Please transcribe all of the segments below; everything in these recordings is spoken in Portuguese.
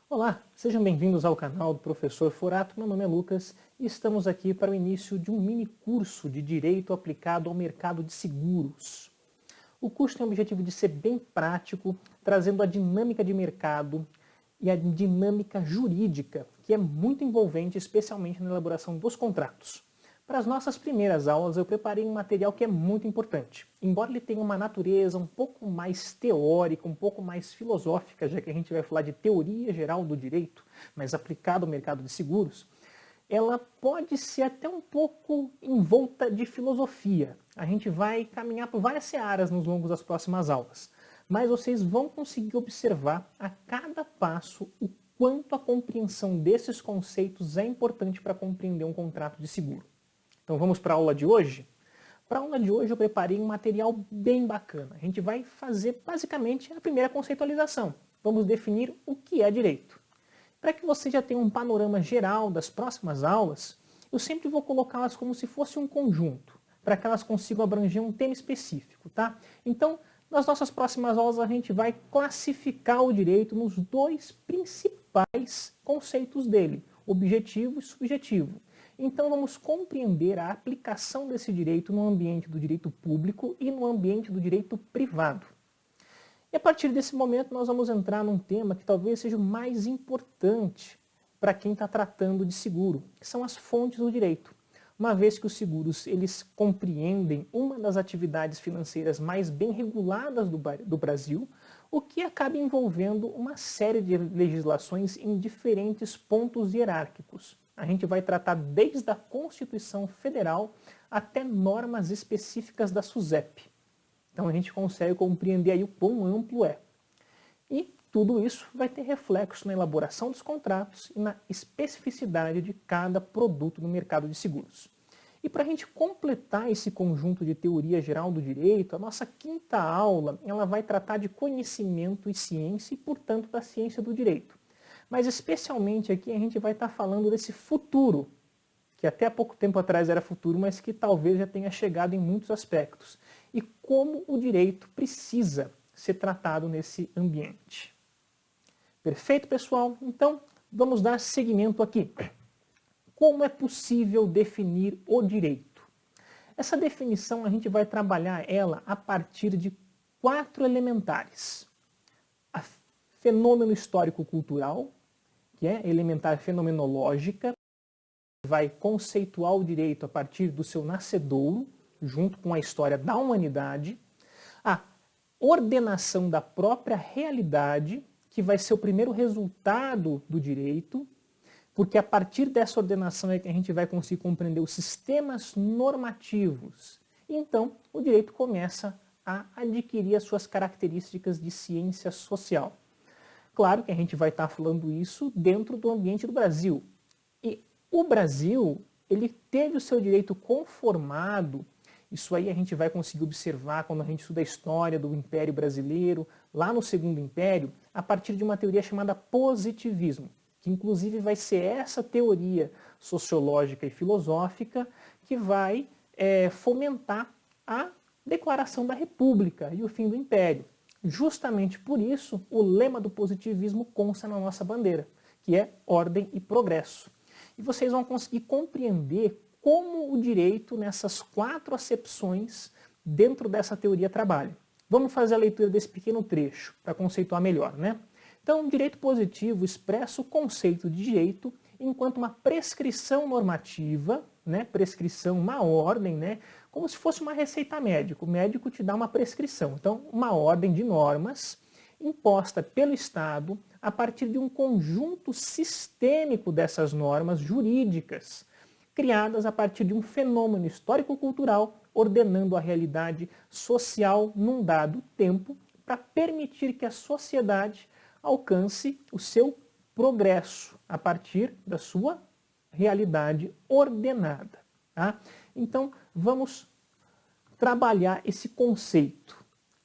Olá, sejam bem-vindos ao canal do Professor Forato. Meu nome é Lucas e estamos aqui para o início de um mini curso de Direito aplicado ao mercado de seguros. O curso tem o objetivo de ser bem prático, trazendo a dinâmica de mercado e a dinâmica jurídica, que é muito envolvente, especialmente na elaboração dos contratos. Para as nossas primeiras aulas, eu preparei um material que é muito importante. Embora ele tenha uma natureza um pouco mais teórica, um pouco mais filosófica, já que a gente vai falar de teoria geral do direito, mas aplicado ao mercado de seguros, ela pode ser até um pouco envolta de filosofia. A gente vai caminhar por várias searas nos longos das próximas aulas, mas vocês vão conseguir observar a cada passo o quanto a compreensão desses conceitos é importante para compreender um contrato de seguro. Então vamos para a aula de hoje? Para a aula de hoje eu preparei um material bem bacana. A gente vai fazer basicamente a primeira conceitualização. Vamos definir o que é direito. Para que você já tenha um panorama geral das próximas aulas, eu sempre vou colocá-las como se fosse um conjunto, para que elas consigam abranger um tema específico, tá? Então, nas nossas próximas aulas a gente vai classificar o direito nos dois principais conceitos dele, objetivo e subjetivo. Então vamos compreender a aplicação desse direito no ambiente do direito público e no ambiente do direito privado. E a partir desse momento nós vamos entrar num tema que talvez seja o mais importante para quem está tratando de seguro, que são as fontes do direito. Uma vez que os seguros eles compreendem uma das atividades financeiras mais bem reguladas do Brasil, o que acaba envolvendo uma série de legislações em diferentes pontos hierárquicos. A gente vai tratar desde a Constituição Federal até normas específicas da SUSEP. Então a gente consegue compreender aí o quão amplo é. E tudo isso vai ter reflexo na elaboração dos contratos e na especificidade de cada produto no mercado de seguros. E para a gente completar esse conjunto de teoria geral do direito, a nossa quinta aula ela vai tratar de conhecimento e ciência e, portanto, da ciência do direito. Mas especialmente aqui a gente vai estar falando desse futuro, que até há pouco tempo atrás era futuro, mas que talvez já tenha chegado em muitos aspectos. E como o direito precisa ser tratado nesse ambiente. Perfeito, pessoal? Então, vamos dar seguimento aqui. Como é possível definir o direito? Essa definição a gente vai trabalhar ela a partir de 4 elementares. A fenômeno histórico-cultural, que é elementar fenomenológica, vai conceituar o direito a partir do seu nascedouro, junto com a história da humanidade. A ordenação da própria realidade, que vai ser o primeiro resultado do direito, porque a partir dessa ordenação é que a gente vai conseguir compreender os sistemas normativos. E então, o direito começa a adquirir as suas características de ciência social. Claro que a gente vai estar falando isso dentro do ambiente do Brasil. E o Brasil, ele teve o seu direito conformado, isso aí a gente vai conseguir observar quando a gente estuda a história do Império Brasileiro, lá no Segundo Império, a partir de uma teoria chamada positivismo, que inclusive vai ser essa teoria sociológica e filosófica que vai fomentar a declaração da República e o fim do Império. Justamente por isso, o lema do positivismo consta na nossa bandeira, que é ordem e progresso. E vocês vão conseguir compreender como o direito, nessas 4 acepções, dentro dessa teoria trabalha. Vamos fazer a leitura desse pequeno trecho, para conceituar melhor, né? Então, o direito positivo expressa o conceito de direito enquanto uma prescrição normativa, né? Prescrição, uma ordem, né? Como se fosse uma receita médica. O médico te dá uma prescrição. Então, uma ordem de normas imposta pelo Estado a partir de um conjunto sistêmico dessas normas jurídicas, criadas a partir de um fenômeno histórico-cultural, ordenando a realidade social num dado tempo, para permitir que a sociedade alcance o seu progresso a partir da sua realidade ordenada. Tá? Então, vamos trabalhar esse conceito.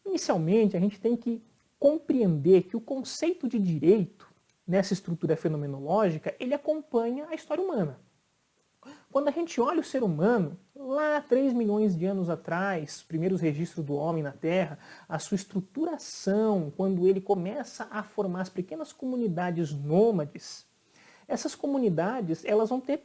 Inicialmente, a gente tem que compreender que o conceito de direito, nessa estrutura fenomenológica, ele acompanha a história humana. Quando a gente olha o ser humano, lá 3 milhões de anos atrás, os primeiros registros do homem na Terra, a sua estruturação, quando ele começa a formar as pequenas comunidades nômades, essas comunidades elas vão ter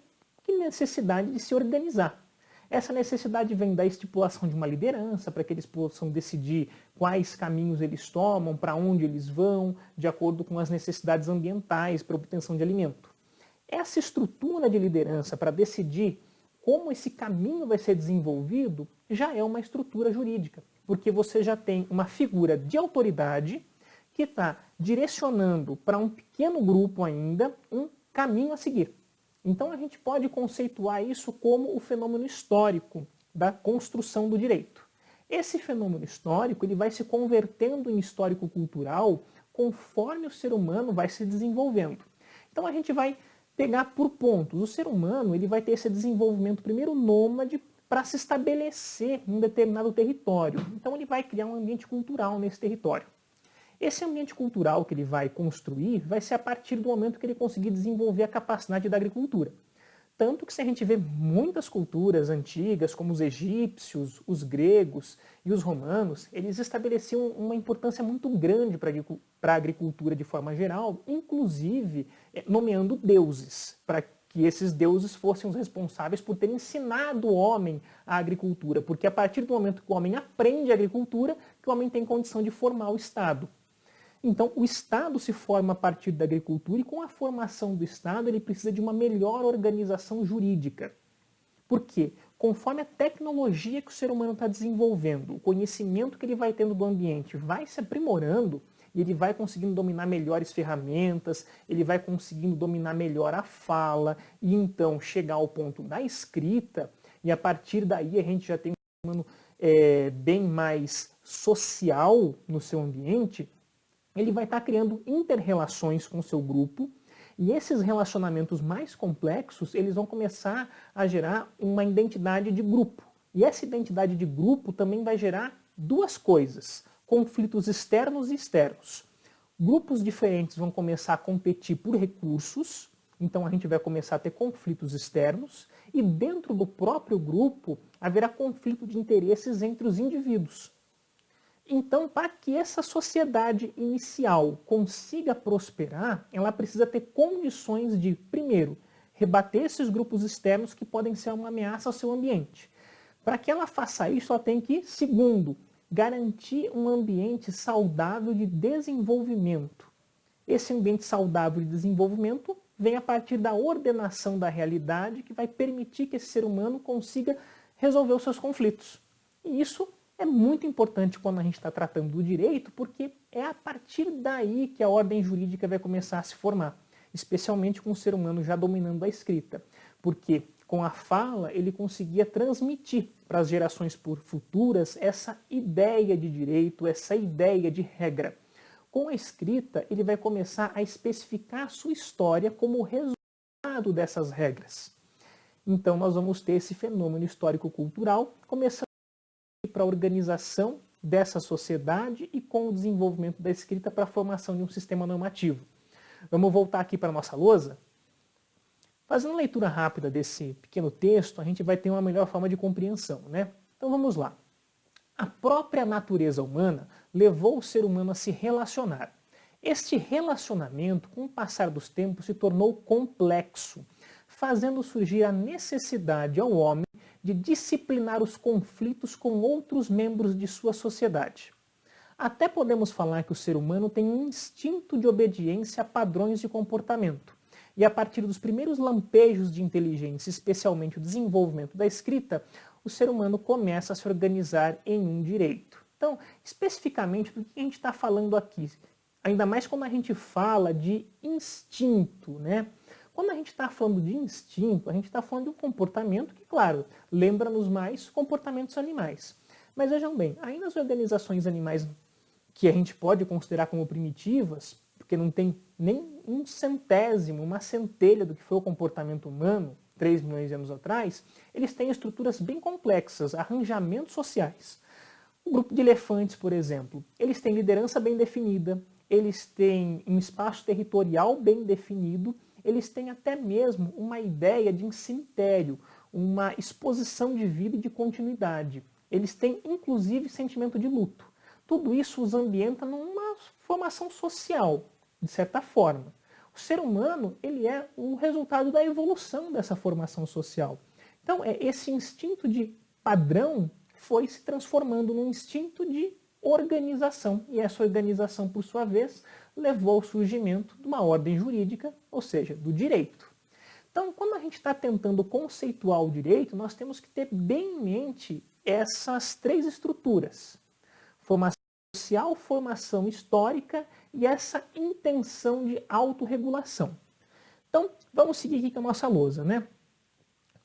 necessidade de se organizar. Essa necessidade vem da estipulação de uma liderança, para que eles possam decidir quais caminhos eles tomam, para onde eles vão, de acordo com as necessidades ambientais para obtenção de alimento. Essa estrutura de liderança para decidir como esse caminho vai ser desenvolvido já é uma estrutura jurídica, porque você já tem uma figura de autoridade que está direcionando para um pequeno grupo ainda um caminho a seguir. Então a gente pode conceituar isso como o fenômeno histórico da construção do direito. Esse fenômeno histórico ele vai se convertendo em histórico-cultural conforme o ser humano vai se desenvolvendo. Então a gente vai pegar por pontos. O ser humano ele vai ter esse desenvolvimento primeiro nômade para se estabelecer em um determinado território. Então ele vai criar um ambiente cultural nesse território. Esse ambiente cultural que ele vai construir vai ser a partir do momento que ele conseguir desenvolver a capacidade da agricultura. Tanto que se a gente vê muitas culturas antigas, como os egípcios, os gregos e os romanos, eles estabeleciam uma importância muito grande para a agricultura de forma geral, inclusive nomeando deuses, para que esses deuses fossem os responsáveis por ter ensinado o homem a agricultura, porque a partir do momento que o homem aprende a agricultura, que o homem tem condição de formar o Estado. Então, o Estado se forma a partir da agricultura e com a formação do Estado ele precisa de uma melhor organização jurídica. Por quê? Conforme a tecnologia que o ser humano está desenvolvendo, o conhecimento que ele vai tendo do ambiente vai se aprimorando e ele vai conseguindo dominar melhores ferramentas, ele vai conseguindo dominar melhor a fala e então chegar ao ponto da escrita e a partir daí a gente já tem um ser humano bem mais social no seu ambiente. Ele vai estar criando inter-relações com o seu grupo e esses relacionamentos mais complexos, eles vão começar a gerar uma identidade de grupo. E essa identidade de grupo também vai gerar duas coisas, conflitos externos e externos. Grupos diferentes vão começar a competir por recursos, então a gente vai começar a ter conflitos externos e dentro do próprio grupo haverá conflito de interesses entre os indivíduos. Então, para que essa sociedade inicial consiga prosperar, ela precisa ter condições de, primeiro, rebater esses grupos externos que podem ser uma ameaça ao seu ambiente. Para que ela faça isso, ela tem que, segundo, garantir um ambiente saudável de desenvolvimento. Esse ambiente saudável de desenvolvimento vem a partir da ordenação da realidade que vai permitir que esse ser humano consiga resolver os seus conflitos. E isso é muito importante quando a gente está tratando do direito, porque é a partir daí que a ordem jurídica vai começar a se formar, especialmente com o ser humano já dominando a escrita, porque com a fala ele conseguia transmitir para as gerações futuras essa ideia de direito, essa ideia de regra. Com a escrita ele vai começar a especificar a sua história como resultado dessas regras. Então nós vamos ter esse fenômeno histórico-cultural começando para a organização dessa sociedade e com o desenvolvimento da escrita para a formação de um sistema normativo. Vamos voltar aqui para a nossa lousa? Fazendo a leitura rápida desse pequeno texto, a gente vai ter uma melhor forma de compreensão, né? Então vamos lá. A própria natureza humana levou o ser humano a se relacionar. Este relacionamento, com o passar dos tempos, se tornou complexo, fazendo surgir a necessidade ao homem de disciplinar os conflitos com outros membros de sua sociedade. Até podemos falar que o ser humano tem um instinto de obediência a padrões de comportamento. E a partir dos primeiros lampejos de inteligência, especialmente o desenvolvimento da escrita, o ser humano começa a se organizar em um direito. Então, especificamente, do que a gente está falando aqui? Ainda mais quando a gente fala de instinto, né? Quando a gente está falando de instinto, a gente está falando de um comportamento que, claro, lembra-nos mais comportamentos animais. Mas vejam bem, ainda as organizações animais que a gente pode considerar como primitivas, porque não tem nem um centésimo, uma centelha do que foi o comportamento humano 3 milhões de anos atrás, eles têm estruturas bem complexas, arranjamentos sociais. O grupo de elefantes, por exemplo, eles têm liderança bem definida, eles têm um espaço territorial bem definido, eles têm até mesmo uma ideia de um cemitério, uma exposição de vida e de continuidade. Eles têm, inclusive, sentimento de luto. Tudo isso os ambienta numa formação social, de certa forma. O ser humano, ele é o resultado da evolução dessa formação social. Então, esse instinto de padrão foi se transformando num instinto de organização. E essa organização, por sua vez, levou ao surgimento de uma ordem jurídica, ou seja, do direito. Então, quando a gente está tentando conceituar o direito, nós temos que ter bem em mente essas três estruturas: formação social, formação histórica e essa intenção de autorregulação. Então, vamos seguir aqui com a nossa lousa, né?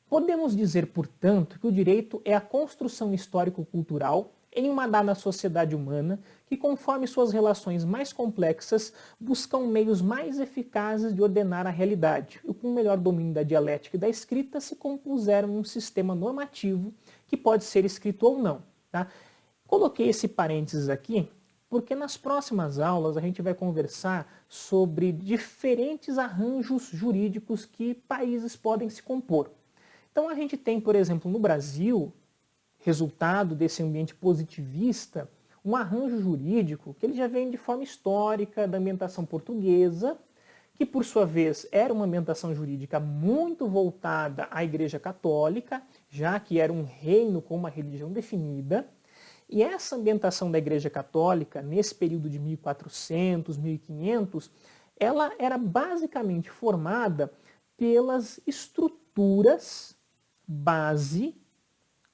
Podemos dizer, portanto, que o direito é a construção histórico-cultural em uma dada sociedade humana que, conforme suas relações mais complexas, buscam meios mais eficazes de ordenar a realidade e, com o melhor domínio da dialética e da escrita, se compuseram em um sistema normativo que pode ser escrito ou não. Tá? Coloquei esse parênteses aqui porque nas próximas aulas a gente vai conversar sobre diferentes arranjos jurídicos que países podem se compor. Então a gente tem, por exemplo, no Brasil, resultado desse ambiente positivista, um arranjo jurídico que ele já vem de forma histórica da ambientação portuguesa, que por sua vez era uma ambientação jurídica muito voltada à Igreja Católica, já que era um reino com uma religião definida. E essa ambientação da Igreja Católica, nesse período de 1400, 1500, ela era basicamente formada pelas estruturas base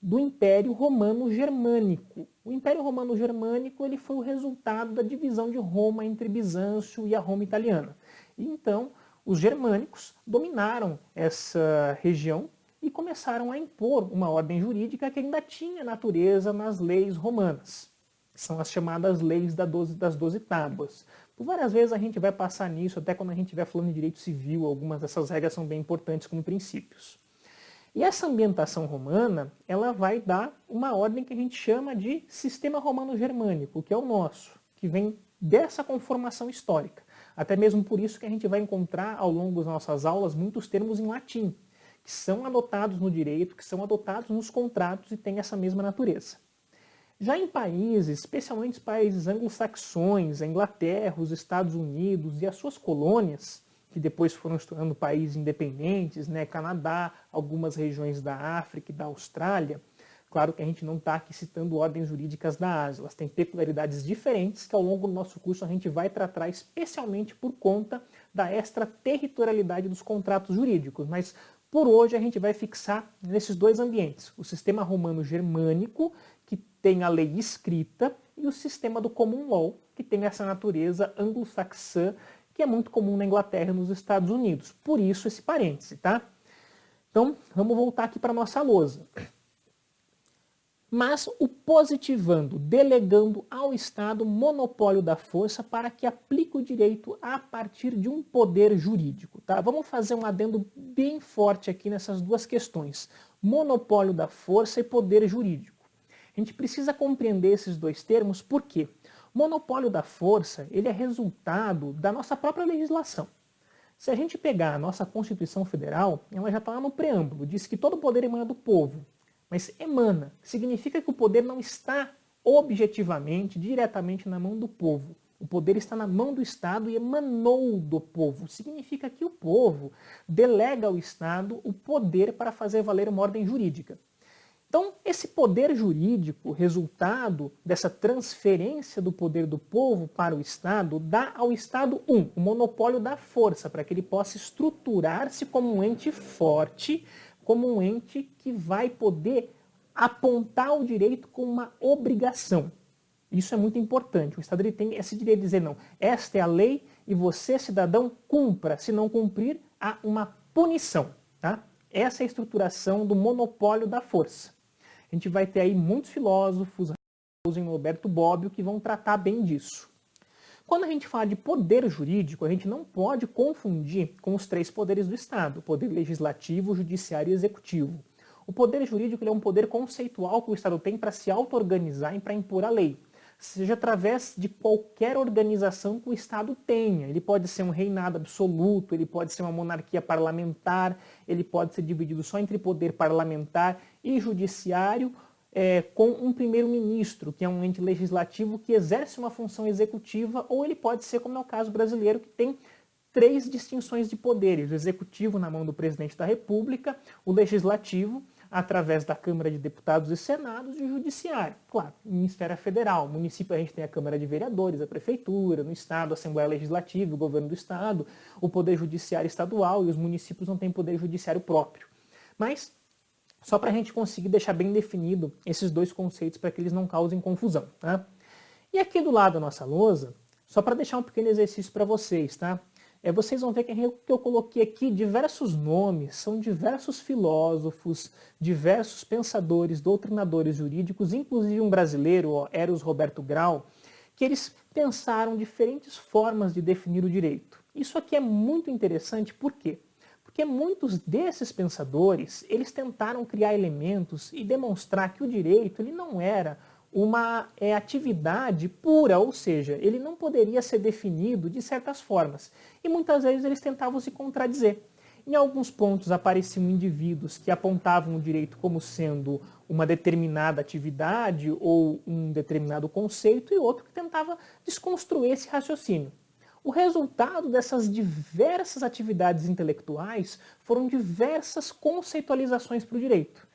do Império Romano Germânico. O Império Romano Germânico ele foi o resultado da divisão de Roma entre Bizâncio e a Roma italiana. E então, os germânicos dominaram essa região e começaram a impor uma ordem jurídica que ainda tinha natureza nas leis romanas. São as chamadas leis das 12 tábuas. Por várias vezes a gente vai passar nisso, até quando a gente estiver falando de direito civil, algumas dessas regras são bem importantes como princípios. E essa ambientação romana, ela vai dar uma ordem que a gente chama de sistema romano-germânico, que é o nosso, que vem dessa conformação histórica. Até mesmo por isso que a gente vai encontrar ao longo das nossas aulas muitos termos em latim, que são adotados no direito, que são adotados nos contratos e têm essa mesma natureza. Já em países, especialmente os países anglo-saxões, a Inglaterra, os Estados Unidos e as suas colônias, que depois foram se tornando países independentes, né, Canadá, algumas regiões da África e da Austrália. Claro que a gente não está aqui citando ordens jurídicas da Ásia, elas têm peculiaridades diferentes que ao longo do nosso curso a gente vai tratar especialmente por conta da extraterritorialidade dos contratos jurídicos, mas por hoje a gente vai fixar nesses dois ambientes, o sistema romano-germânico, que tem a lei escrita, e o sistema do common law, que tem essa natureza anglo-saxã, que é muito comum na Inglaterra e nos Estados Unidos. Por isso esse parêntese, tá? Então, vamos voltar aqui para a nossa lousa. Mas o positivando, delegando ao Estado monopólio da força para que aplique o direito a partir de um poder jurídico. Tá? Vamos fazer um adendo bem forte aqui nessas duas questões. Monopólio da força e poder jurídico. A gente precisa compreender esses dois termos, por quê? Monopólio da força, ele é resultado da nossa própria legislação. Se a gente pegar a nossa Constituição Federal, ela já está lá no preâmbulo, diz que todo poder emana do povo. Mas emana, significa que o poder não está objetivamente, diretamente na mão do povo. O poder está na mão do Estado e emanou do povo. Significa que o povo delega ao Estado o poder para fazer valer uma ordem jurídica. Então, esse poder jurídico, resultado dessa transferência do poder do povo para o Estado, dá ao Estado, o monopólio da força, para que ele possa estruturar-se como um ente forte, como um ente que vai poder apontar o direito como uma obrigação. Isso é muito importante. O Estado ele tem esse direito de dizer, não, esta é a lei e você, cidadão, cumpra. Se não cumprir, há uma punição. Tá? Essa é a estruturação do monopólio da força. A gente vai ter aí muitos filósofos, Roberto Bobbio, que vão tratar bem disso. Quando a gente fala de poder jurídico, a gente não pode confundir com os três poderes do Estado, o poder legislativo, judiciário e executivo. O poder jurídico ele é um poder conceitual que o Estado tem para se auto-organizar e para impor a lei. seja através de qualquer organização que o Estado tenha. Ele pode ser um reinado absoluto, ele pode ser uma monarquia parlamentar, ele pode ser dividido só entre poder parlamentar e judiciário, com um primeiro-ministro, que é um ente legislativo que exerce uma função executiva, ou ele pode ser, como é o caso brasileiro, que tem 3 distinções de poderes: o executivo na mão do presidente da República, o legislativo através da Câmara de Deputados e Senados, e o judiciário, claro, em esfera federal. No município a gente tem a Câmara de Vereadores, a Prefeitura, no Estado a Assembleia Legislativa, o Governo do Estado, o Poder Judiciário Estadual, e os municípios não têm poder judiciário próprio. Mas, só para a gente conseguir deixar bem definido esses 2 conceitos para que eles não causem confusão, tá? E aqui do lado da nossa lousa, só para deixar um pequeno exercício para vocês, tá? Vocês vão ver que eu coloquei aqui diversos nomes, são diversos filósofos, diversos pensadores, doutrinadores jurídicos, inclusive um brasileiro, Eros Roberto Grau, que eles pensaram diferentes formas de definir o direito. Isso aqui é muito interessante, por quê? Porque muitos desses pensadores, eles tentaram criar elementos e demonstrar que o direito ele não era uma atividade pura, ou seja, ele não poderia ser definido de certas formas. E muitas vezes eles tentavam se contradizer. Em alguns pontos apareciam indivíduos que apontavam o direito como sendo uma determinada atividade ou um determinado conceito, e outro que tentava desconstruir esse raciocínio. O resultado dessas diversas atividades intelectuais foram diversas conceitualizações para o direito.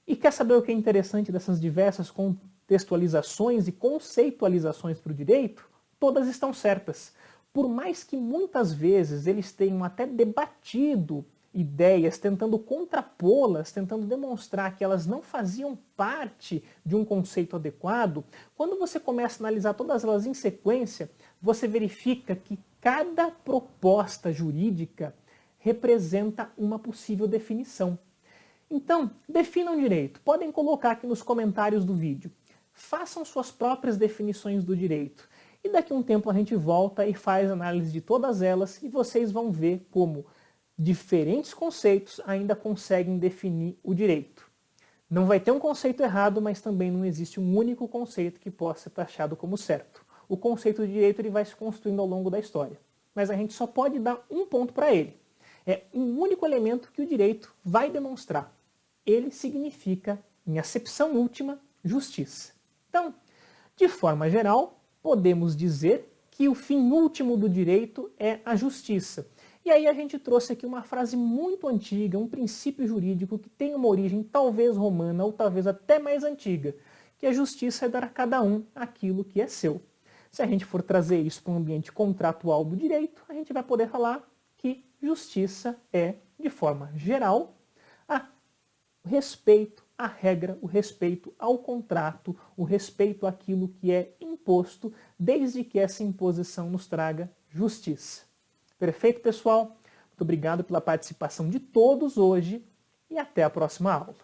E quer saber o que é interessante dessas diversas contextualizações e conceitualizações para o direito? Todas estão certas. Por mais que muitas vezes eles tenham até debatido ideias, tentando contrapô-las, tentando demonstrar que elas não faziam parte de um conceito adequado, quando você começa a analisar todas elas em sequência, você verifica que cada proposta jurídica representa uma possível definição. Então, definam direito. Podem colocar aqui nos comentários do vídeo. Façam suas próprias definições do direito. E daqui a um tempo a gente volta e faz análise de todas elas, e vocês vão ver como diferentes conceitos ainda conseguem definir o direito. Não vai ter um conceito errado, mas também não existe um único conceito que possa ser taxado como certo. O conceito de direito ele vai se construindo ao longo da história. Mas a gente só pode dar um ponto para ele. É um único elemento que o direito vai demonstrar. Ele significa, em acepção última, justiça. Então, de forma geral, podemos dizer que o fim último do direito é a justiça. E aí a gente trouxe aqui uma frase muito antiga, um princípio jurídico que tem uma origem talvez romana ou talvez até mais antiga, que a justiça é dar a cada um aquilo que é seu. Se a gente for trazer isso para um ambiente contratual do direito, a gente vai poder falar que justiça é, de forma geral, o respeito à regra, o respeito ao contrato, o respeito àquilo que é imposto, desde que essa imposição nos traga justiça. Perfeito, pessoal? Muito obrigado pela participação de todos hoje e até a próxima aula.